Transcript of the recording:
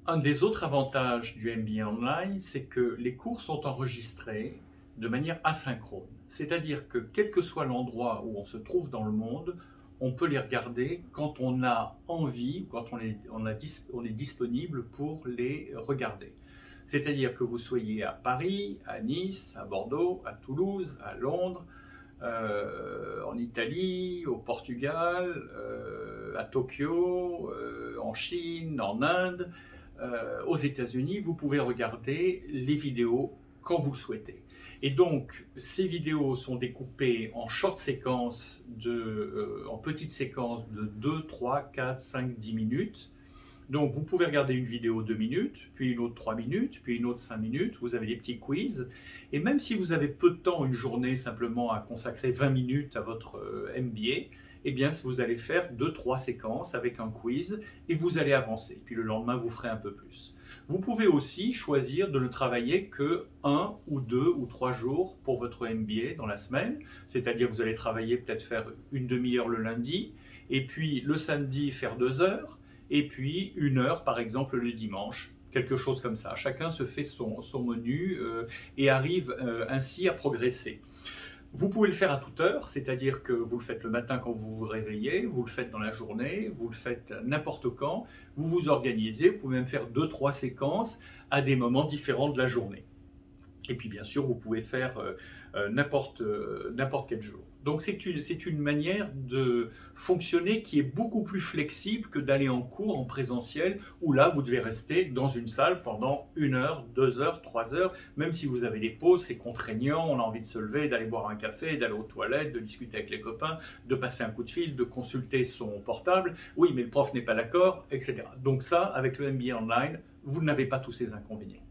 Un des autres avantages du MBA online, c'est que les cours sont enregistrés de manière asynchrone. C'est-à-dire que quel que soit l'endroit où on se trouve dans le monde, on peut les regarder quand on a envie, quand on est disponible pour les regarder. C'est-à-dire que vous soyez à Paris, à Nice, à Bordeaux, à Toulouse, à Londres, en Italie, au Portugal, à Tokyo, en Chine, en Inde, aux États-Unis, vous pouvez regarder les vidéos quand vous le souhaitez. Et donc, ces vidéos sont découpées en short séquences, en petites séquences de 2, 3, 4, 5, 10 minutes. Donc, vous pouvez regarder une vidéo 2 minutes, puis une autre 3 minutes, puis une autre 5 minutes. Vous avez des petits quiz. Et même si vous avez peu de temps, une journée, simplement à consacrer 20 minutes à votre MBA, eh bien, vous allez faire 2, 3 séquences avec un quiz et vous allez avancer. Puis le lendemain, vous ferez un peu plus. Vous pouvez aussi choisir de ne travailler que 1 ou 2 ou 3 jours pour votre MBA dans la semaine. C'est-à-dire, vous allez travailler, peut-être faire une demi-heure le lundi, et puis le samedi, faire 2 heures, et puis 1 heure, par exemple, le dimanche. Quelque chose comme ça. Chacun se fait son menu et arrive ainsi à progresser. Vous pouvez le faire à toute heure, c'est-à-dire que vous le faites le matin quand vous vous réveillez, vous le faites dans la journée, vous le faites n'importe quand, vous vous organisez, vous pouvez même faire 2, 3 séquences à des moments différents de la journée. Et puis bien sûr, vous pouvez faire n'importe quel jour. Donc c'est une manière de fonctionner qui est beaucoup plus flexible que d'aller en cours en présentiel, où là, vous devez rester dans une salle pendant 1 heure, 2 heures, 3 heures. Même si vous avez des pauses, c'est contraignant, on a envie de se lever, d'aller boire un café, d'aller aux toilettes, de discuter avec les copains, de passer un coup de fil, de consulter son portable. Oui, mais le prof n'est pas d'accord, etc. Donc ça, avec le MBA online, vous n'avez pas tous ces inconvénients.